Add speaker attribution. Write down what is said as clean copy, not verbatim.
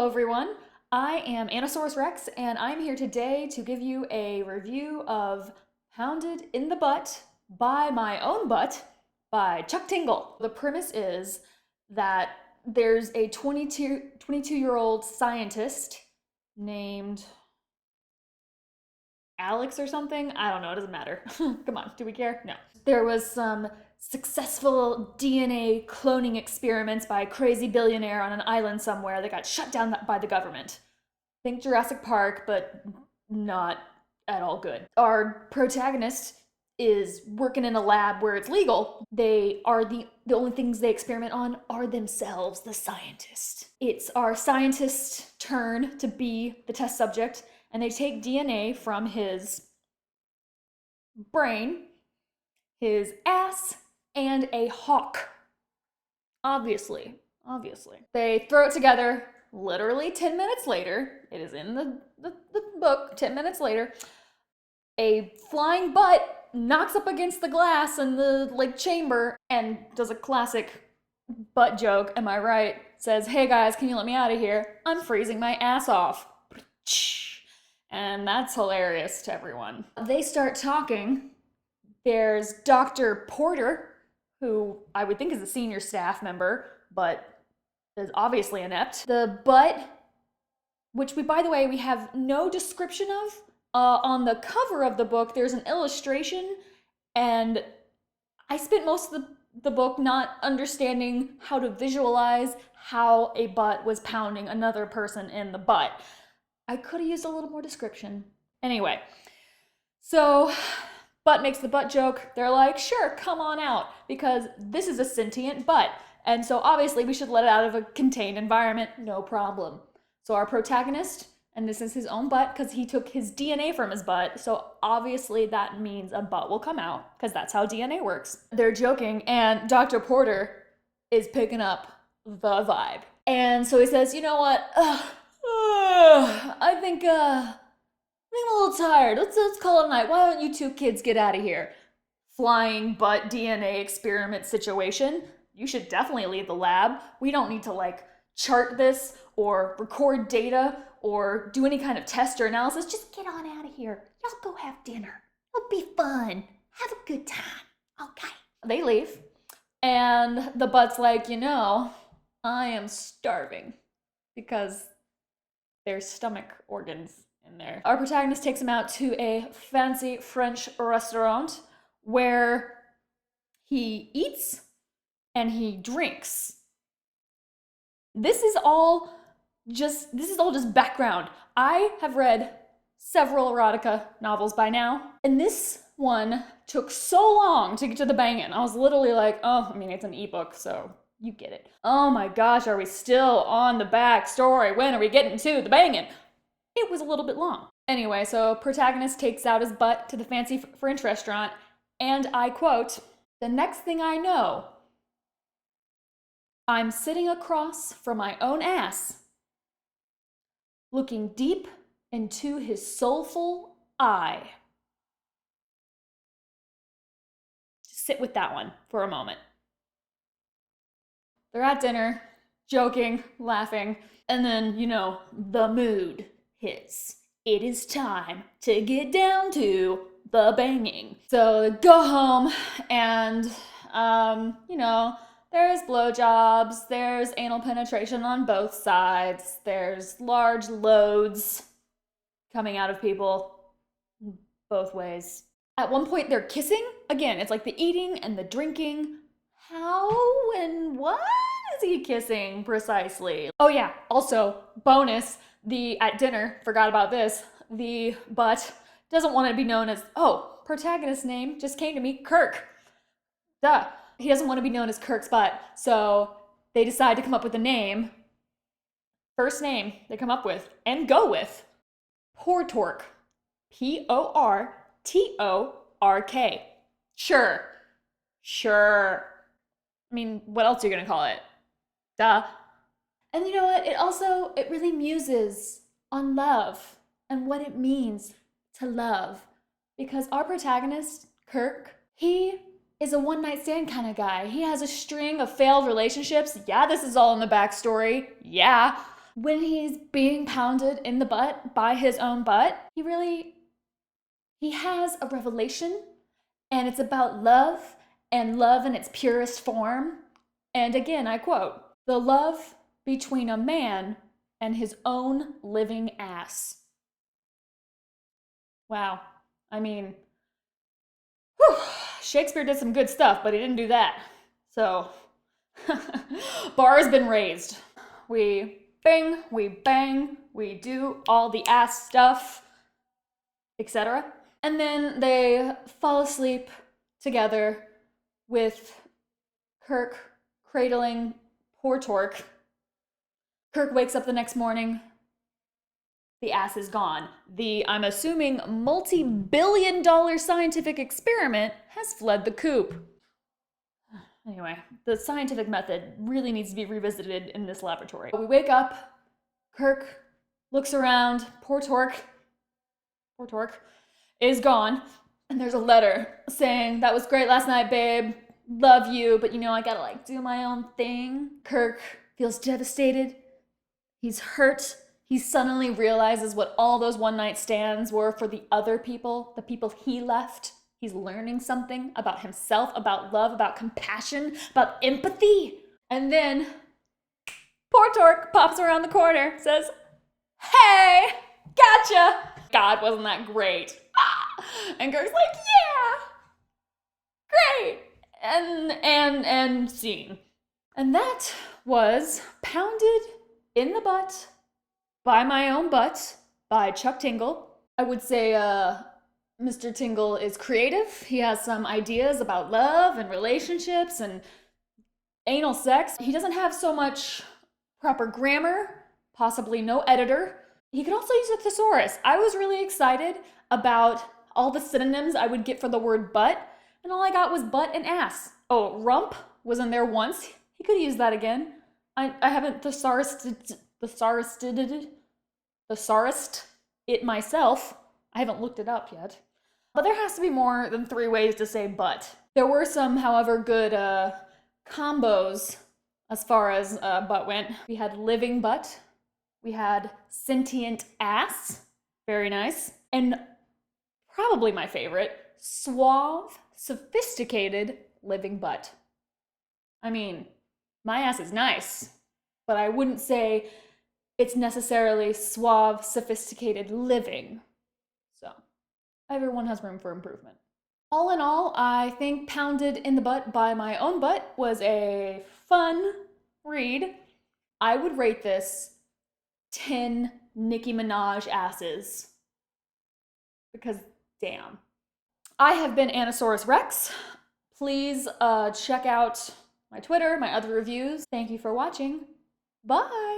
Speaker 1: Hello everyone, I am AnnaSaurus Rex and I'm here today to give you a review of Pounded in the Butt by My Own Butt by Chuck Tingle. The premise is that there's a 22-year-old scientist named Alex or something? I don't know, it doesn't matter. Come on, do we care? No. There was some successful DNA cloning experiments by a crazy billionaire on an island somewhere that got shut down by the government. Think Jurassic Park, but not at all good. Our protagonist is working in a lab where it's legal. They are the only things they experiment on are themselves, the scientist. It's our scientist's turn to be the test subject, and they take DNA from his brain, his ass, and a hawk. Obviously. They throw it together literally 10 minutes later. It is in the book, 10 minutes later. A flying butt knocks up against the glass in the chamber and does a classic butt joke, am I right? Says, hey guys, can you let me out of here? I'm freezing my ass off. And that's hilarious to everyone. They start talking. There's Dr. Porter, who I would think is a senior staff member, but is obviously inept. The butt, which by the way, we have no description of. On the cover of the book, there's an illustration, and I spent most of the book not understanding how to visualize how a butt was pounding another person in the butt. I could have used a little more description. Anyway, so Butt makes the butt joke. They're like, sure, come on out, because this is a sentient butt. And so obviously we should let it out of a contained environment, no problem. So our protagonist, and this is his own butt because he took his DNA from his butt, so obviously that means a butt will come out because that's how DNA works. They're joking, and Dr. Porter is picking up the vibe. And so he says, you know what, I think I'm a little tired. Let's call it a night. Why don't you two kids get out of here? Flying butt DNA experiment situation. You should definitely leave the lab. We don't need to chart this or record data or do any kind of test or analysis. Just get on out of here. Y'all go have dinner. It'll be fun. Have a good time. Okay. They leave. And the butt's like, I am starving because there's stomach organs in there. Our protagonist takes him out to a fancy French restaurant where he eats and he drinks. This is all just background. I have read several erotica novels by now, and this one took so long to get to the banging. I was literally like, it's an ebook, so you get it. Oh my gosh, are we still on the back story? When are we getting to the banging? It was a little bit long. Anyway, so protagonist takes out his butt to the fancy French restaurant, and I quote, the next thing I know, I'm sitting across from my own ass, looking deep into his soulful eye. Just sit with that one for a moment. They're at dinner, joking, laughing, and then, the mood hits. It is time to get down to the banging. So they go home and, there's blowjobs, there's anal penetration on both sides, there's large loads coming out of people both ways. At one point they're kissing. Again, it's like the eating and the drinking. How and what is he kissing precisely? Oh yeah, also, bonus, at dinner, forgot about this, the butt doesn't want to be known as, protagonist's name just came to me, Kirk. Duh. He doesn't want to be known as Kirk's butt, so they decide to come up with a name. First name they come up with and go with. Portork. Portork. Sure. What else are you gonna call it? Duh. And you know what? It really muses on love and what it means to love. Because our protagonist, Kirk, he is a one-night stand kind of guy. He has a string of failed relationships. Yeah, this is all in the backstory. Yeah. when he's being pounded in the butt by his own butt, he has a revelation, and it's about love, and love in its purest form. And again, I quote, "The love between a man and his own living ass." Wow. I mean, whew, Shakespeare did some good stuff, but he didn't do that. So, bar has been raised. We bang, we bang, we do all the ass stuff, etc. And then they fall asleep together with Kirk cradling poor Torque. Kirk wakes up the next morning. The ass is gone. The, I'm assuming, multi-billion-dollar scientific experiment has fled the coop. Anyway, the scientific method really needs to be revisited in this laboratory. We wake up, Kirk looks around, poor Torque is gone, and there's a letter saying, "That was great last night, babe, love you, but I gotta do my own thing." Kirk feels devastated, he's hurt, he suddenly realizes what all those one-night stands were for the other people, the people he left. He's learning something about himself, about love, about compassion, about empathy. And then poor Torque pops around the corner, says, "Hey, gotcha." God, wasn't that great? And Kirk's like, "Yeah, great." And scene. And that was Pounded in the Butt by My Own Butt by Chuck Tingle. I would say Mr. Tingle is creative. He has some ideas about love and relationships and anal sex. He doesn't have so much proper grammar, possibly no editor. He could also use a thesaurus. I was really excited about all the synonyms I would get for the word butt, and all I got was butt and ass. Oh, rump was in there once. He could use that again. I haven't thesaurused it myself. I haven't looked it up yet. But there has to be more than 3 ways to say butt. There were some, however, good combos as far as butt went. We had living butt. We had sentient ass. Very nice. And probably my favorite, suave, sophisticated living butt. I mean, my ass is nice, but I wouldn't say it's necessarily suave, sophisticated living. So, everyone has room for improvement. All in all, I think Pounded in the Butt by My Own Butt was a fun read. I would rate this 10 Nicki Minaj asses. Because, damn. I have been AnnaSaurus Rex. Please check out my Twitter, my other reviews. Thank you for watching. Bye!